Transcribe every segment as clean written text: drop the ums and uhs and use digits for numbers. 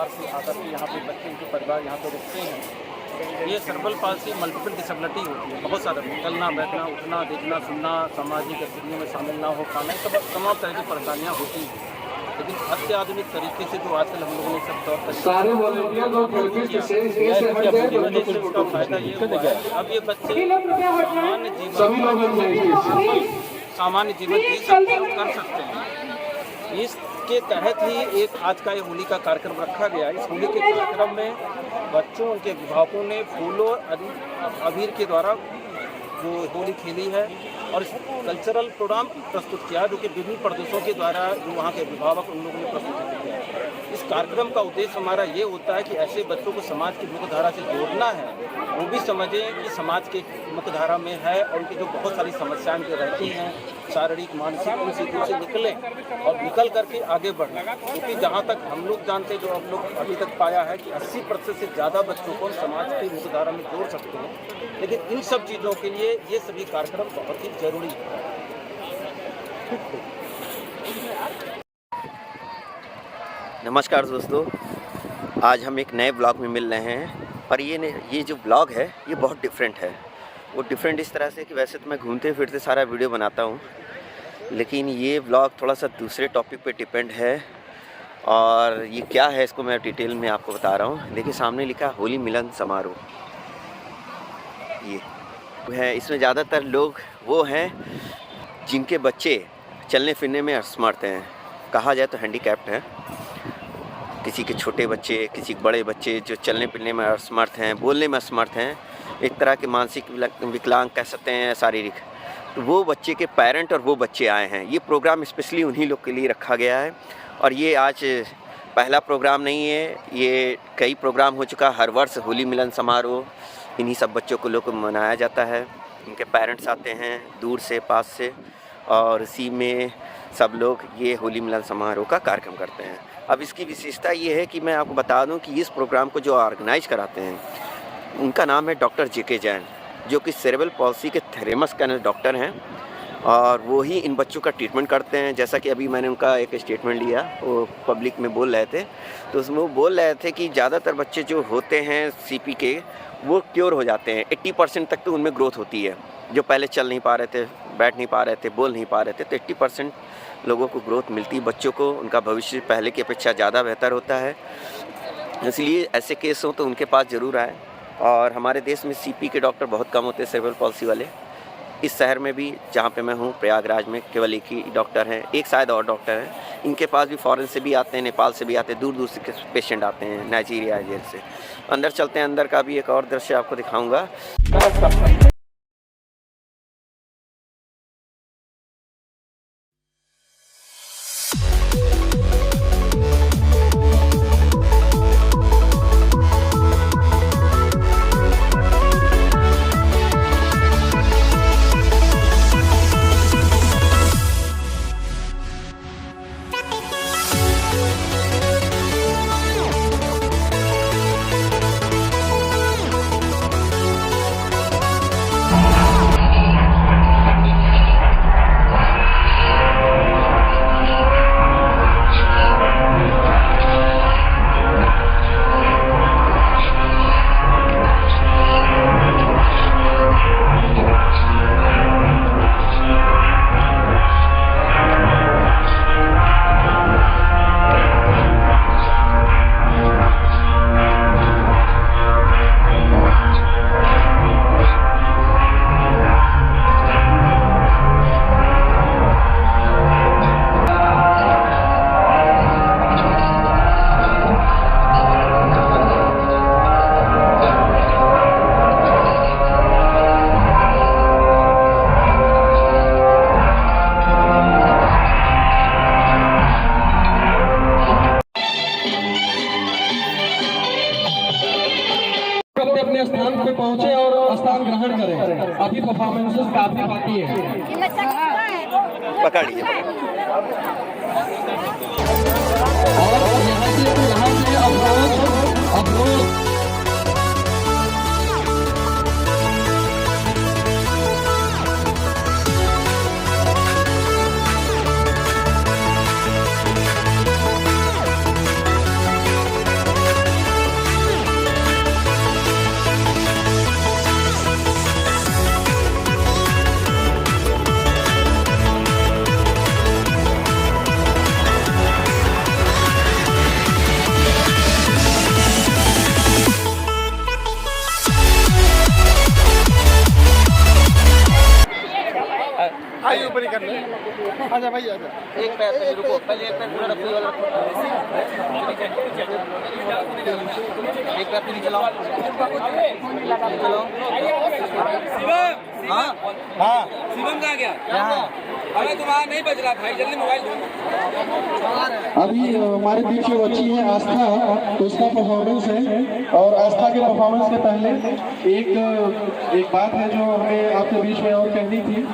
बाहर से आकर के यहाँ पे बच्चे उनके परिवार यहाँ पे रुकते हैं। ये सेरेब्रल पाल्सी मल्टीपल डिसेबिलिटी होती है, बहुत सारा चलना बैठना उठना देखना सुनना सामाजिक गतिविधियों में शामिल ना हो पाना, सब तमाम तरह की परेशानियाँ होती हैं। लेकिन अत्याधुनिक तरीके से जो आजकल हम लोगों ने सब तौर तरीके इसका फायदा ये हुआ है कि अब ये बच्चे सामान्य जीवन जी सकते हैं, कर सकते हैं। इसके तहत ही एक आज का ये होली का कार्यक्रम रखा गया। इस होली के कार्यक्रम में बच्चों उनके अभिभावकों ने फूलों अबीर के द्वारा वो होली खेली है और कल्चरल प्रोग्राम प्रस्तुत किया जो कि विभिन्न प्रदेशों के द्वारा जो वहाँ के अभिभावक उन लोगों ने प्रस्तुत किया है। इस कार्यक्रम का उद्देश्य हमारा ये होता है कि ऐसे बच्चों को समाज की मुख्यधारा से जोड़ना है, वो भी समझें कि समाज के मुख्यधारा में है और उनकी जो बहुत सारी समस्याएं जो रहती हैं शारीरिक मानसिक उन चीज़ों से निकलें और निकल करके आगे बढ़ें। क्योंकि जहाँ तक हम लोग जानते जो हम लोग अभी तक पाया है कि 80% से ज़्यादा बच्चों को हम समाज की मुख्यधारा में जोड़ सकते हैं। लेकिन इन सब चीज़ों के लिए ये सभी कार्यक्रम बहुत ही जरूरी है। नमस्कार दोस्तों, आज हम एक नए ब्लॉग में मिल रहे हैं। पर ये जो ब्लॉग है ये बहुत डिफरेंट है। वो डिफरेंट इस तरह से कि वैसे तो मैं घूमते फिरते सारा वीडियो बनाता हूँ, लेकिन ये ब्लॉग थोड़ा सा दूसरे टॉपिक पे डिपेंड है। और ये क्या है इसको मैं डिटेल में आपको बता रहा हूँ। देखिए सामने लिखा होली मिलन समारोह, ये है। इसमें ज़्यादातर लोग वो हैं जिनके बच्चे चलने फिरने में असमर्थ हैं, कहा जाए तो हैंडीकैप्ड हैं। किसी के छोटे बच्चे, किसी के बड़े बच्चे जो चलने फिरने में असमर्थ हैं, बोलने में असमर्थ हैं, एक तरह के मानसिक विकलांग कह सकते हैं, शारीरिक। तो वो बच्चे के पेरेंट और वो बच्चे आए हैं। ये प्रोग्राम स्पेशली उन्हीं लोग के लिए रखा गया है। और ये आज पहला प्रोग्राम नहीं है, ये कई प्रोग्राम हो चुका। हर वर्ष होली मिलन समारोह इन्हीं सब बच्चों को लोग मनाया जाता है। इनके पेरेंट्स आते हैं दूर से पास से, और इसी में सब लोग ये होली मिलन समारोह का कार्यक्रम करते हैं। अब इसकी विशेषता ये है कि मैं आपको बता दूं कि इस प्रोग्राम को जो ऑर्गेनाइज कराते हैं उनका नाम है डॉक्टर जेके जैन, जो कि सेरेब्रल पॉल्सी के थैलेमस कैनल डॉक्टर हैं। और वो ही इन बच्चों का ट्रीटमेंट करते हैं। जैसा कि अभी मैंने उनका एक स्टेटमेंट लिया, वो पब्लिक में बोल रहे थे, तो उसमें वो बोल रहे थे कि ज़्यादातर बच्चे जो होते हैं सीपी के वो क्योर हो जाते हैं। 80% तक तो उनमें ग्रोथ होती है। जो पहले चल नहीं पा रहे थे, बैठ नहीं पा रहे थे, बोल नहीं पा रहे थे, तो 80% लोगों को ग्रोथ मिलती है। बच्चों को उनका भविष्य पहले की अपेक्षा ज़्यादा बेहतर होता है। इसलिए ऐसे केस हो तो उनके पास ज़रूर आए। और हमारे देश में सीपी के डॉक्टर बहुत कम होते हैं, सेरेब्रल पॉल्सी वाले। इस शहर में भी जहाँ पे मैं हूँ प्रयागराज में केवल एक ही डॉक्टर हैं, एक शायद और डॉक्टर हैं। इनके पास भी फॉरेन से भी आते हैं, नेपाल से भी आते हैं, दूर दूर से पेशेंट आते हैं, नाइजीरिया जेल से। अंदर चलते हैं, अंदर का भी एक और दृश्य आपको दिखाऊँगा। अपने स्थान पे पहुंचे और स्थान ग्रहण करें। अभी परफॉर्मेंसेस काफी बाकी है। पकड़िए। और यहाँ से अप्रोच आजा भाई आजा। एक पैर पे रुको, पहले एक पैर पूरा रखो, ये वाला रखो। एक पैर पे चलाओ, चलो। हाँ हाँ, शिवम कहाँ गया? यहाँ अरे तुम्हारा नहीं बज रहा भाई, जल्दी मोबाइल दो। अभी हमारे बीच में बच्ची है आस्था, तो उसका परफॉर्मेंस है। और आस्था के परफॉर्मेंस के पहले एक बात है जो हमें आपके बीच में और कहनी थी।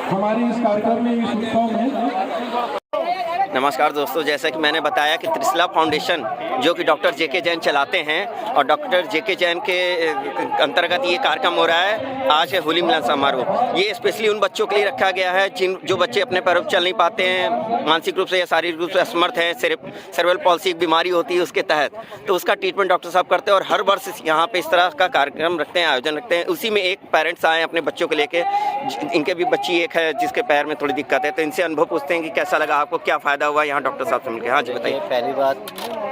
हमारी इस कार्यक्रम में इस उत्सव में नमस्कार दोस्तों, जैसा कि मैंने बताया कि त्रिशला फाउंडेशन जो कि डॉक्टर जेके जैन चलाते हैं और डॉक्टर जेके जैन के अंतर्गत ये कार्यक्रम हो रहा है। आज है होली मिलन समारोह। ये स्पेशली उन बच्चों के लिए रखा गया है जो बच्चे अपने पैरों पर चल नहीं पाते हैं, मानसिक रूप से या शारीरिक रूप से असमर्थ हैं, सेरेब्रल पॉल्सी एक बीमारी होती है उसके तहत, तो उसका ट्रीटमेंट डॉक्टर साहब करते हैं। और हर वर्ष यहाँ पे इस तरह का कार्यक्रम रखते हैं, आयोजन रखते हैं। उसी में एक पेरेंट्स आए अपने बच्चों को लेके, इनके भी बच्ची एक है जिसके पैर में थोड़ी दिक्कत है, तो इनसे अनुभव पूछते हैं कि कैसा लगा आपको, क्या फायदा हुआ यहाँ डॉक्टर साहब से मिलकर। हाँ जी बताइए। पहली बात,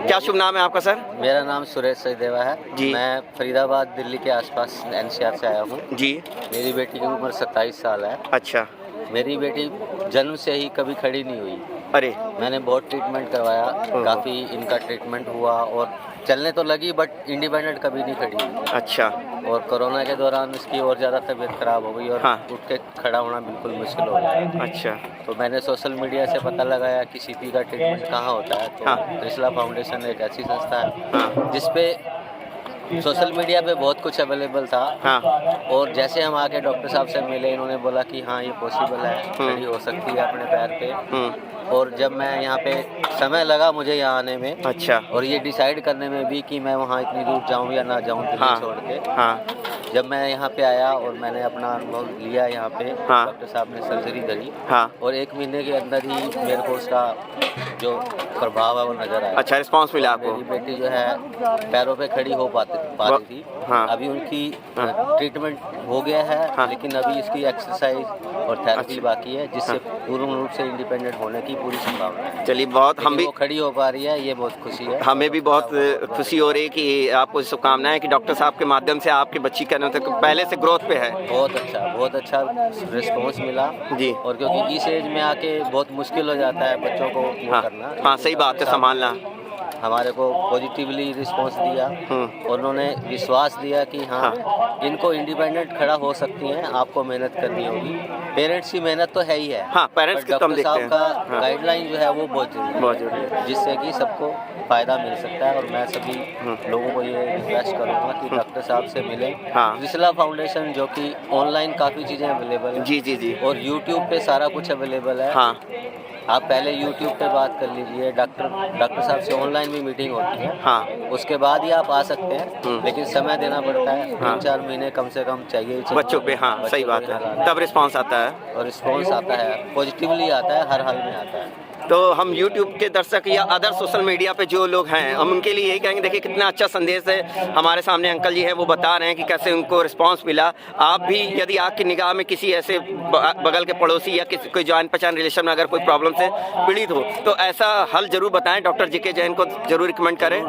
क्या शुभ नाम है आपका सर? मेरा नाम सुरेश सचदेवा है जी। मैं फरीदाबाद दिल्ली के आसपास एनसीआर से आया हूँ जी। मेरी बेटी की उम्र 27 साल है। अच्छा। मेरी बेटी जन्म से ही कभी खड़ी नहीं हुई। अरे मैंने बहुत ट्रीटमेंट करवाया, काफ़ी इनका ट्रीटमेंट हुआ और चलने तो लगी बट इंडिपेंडेंट कभी नहीं खड़ी हुई। अच्छा। और कोरोना के दौरान इसकी और ज़्यादा तबीयत खराब हो गई और हाँ। उठ के खड़ा होना बिल्कुल मुश्किल हो गया। अच्छा। तो मैंने सोशल मीडिया से पता लगाया कि सीपी का ट्रीटमेंट कहाँ होता है, तो हाँ। त्रिशला फाउंडेशन एक ऐसी संस्था है हाँ। जिसपे सोशल मीडिया पे बहुत कुछ अवेलेबल था। हाँ। और जैसे हम आके डॉक्टर साहब से मिले, इन्होंने बोला कि हाँ ये पॉसिबल है, खड़ी हो सकती है अपने पैर पे। और जब मैं यहाँ पे समय लगा मुझे यहाँ आने में, अच्छा। और ये डिसाइड करने में भी कि मैं वहाँ इतनी दूर जाऊँ या ना जाऊँ दिल्ली हाँ। छोड़ के। हाँ। जब मैं यहाँ पे आया और मैंने अपना अनुभव लिया यहाँ पे, हाँ। डॉक्टर साहब ने सर्जरी करी। हाँ। और 1 महीने के अंदर ही मेरे को उसका जो प्रभाव है वो नजर आया। अच्छा रिस्पांस मिला आपको? मेरी बेटी जो है पैरों पे खड़ी हो पा रही थी। हाँ। अभी उनकी हाँ। ट्रीटमेंट हो गया है। हाँ। लेकिन अभी इसकी एक्सरसाइज और थेरेपी अच्छा। बाकी है, जिससे हाँ। पूर्ण रूप से इंडिपेंडेंट होने की पूरी संभावना है। चलिए बहुत, हम भी वो खड़ी हो पा रही है, ये बहुत खुशी है। हमें भी बहुत खुशी हो रही है कि आपको शुभकामनाएं कि डॉक्टर साहब के माध्यम से आपकी बच्ची का पहले से ग्रोथ पे है। बहुत अच्छा रिस्पॉन्स मिला जी। और क्योंकि इस एज में आके बहुत मुश्किल हो जाता है बच्चों को हाँ। करना। हाँ सही बात है, संभालना। हमारे को पॉजिटिवली रिस्पांस दिया और उन्होंने विश्वास दिया कि हाँ इनको इंडिपेंडेंट खड़ा हो सकती हैं, आपको मेहनत करनी होगी। पेरेंट्स की मेहनत तो है ही है। हाँ, पेरेंट्स की तो हम देखते हैं। डॉक्टर साहब का गाइडलाइन जो है वो बहुत जरूरी है, जिससे कि सबको फ़ायदा मिल सकता है। और मैं सभी लोगों को ये रिक्वेस्ट करूँगा कि डॉक्टर साहब से मिलें। हाँ। त्रिशला फाउंडेशन जो कि ऑनलाइन काफ़ी चीज़ें अवेलेबल है। जी जी जी। और यूट्यूब पे सारा कुछ अवेलेबल है। हाँ। आप पहले YouTube पे बात कर लीजिए, डॉक्टर साहब से ऑनलाइन भी मीटिंग होती है। हाँ। उसके बाद ही आप आ सकते हैं, लेकिन समय देना पड़ता है। हाँ। 3-4 महीने कम से कम चाहिए बच्चों पे। हाँ सही बात है, तब रिस्पांस आता है। और रिस्पॉन्स आता है, पॉजिटिवली आता है, हर हाल में आता है। तो हम YouTube के दर्शक या अदर सोशल मीडिया पे जो लोग हैं, हम उनके लिए यही कहेंगे, देखिए कितना अच्छा संदेश है। हमारे सामने अंकल जी हैं, वो बता रहे हैं कि कैसे उनको रिस्पांस मिला। आप भी यदि आपकी निगाह में किसी ऐसे बगल के पड़ोसी या किसी कोई जान पहचान रिलेशन में अगर कोई प्रॉब्लम से पीड़ित हो, तो ऐसा हल जरूर बताएं। डॉक्टर जेके जैन को जरूर रिकमेंड करें।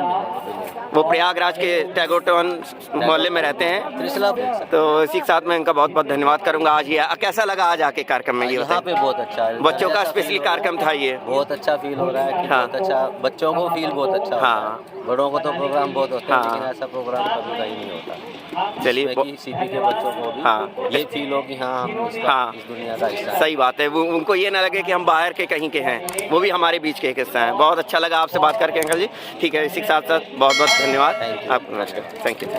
वो प्रयागराज के टैगोर टाउन मोहल्ले में रहते हैं। त्रिशला तो इसी के साथ मैं इनका बहुत बहुत धन्यवाद करूंगा। आज ये कैसा लगा आज आके कार्यक्रम में? ये यहाँ पे बहुत अच्छा है, बच्चों का स्पेशली कार्यक्रम था ये। बहुत अच्छा फील हो रहा है कि हाँ। बहुत अच्छा, बच्चों को फील बहुत अच्छा होता हाँ। है। बड़ों को तो प्रोग्राम बहुत होते हैं, हाँ। लेकिन ऐसा प्रोग्राम कभी कहीं नहीं होता। चलिए सीपी के बच्चों को भी हाँ। ये फील हो कि हाँ हम हाँ। इस दुनिया का हिस्सा हैं। सही बात है, वो उनको ये ना लगे कि हम बाहर के कहीं के हैं, वो भी हमारे बीच के एक हिस्सा हैं। बहुत अच्छा लगा आपसे बात करके अंकल जी। ठीक है, इसी के साथ साथ बहुत बहुत धन्यवाद आपको। नमस्कार, थैंक यू।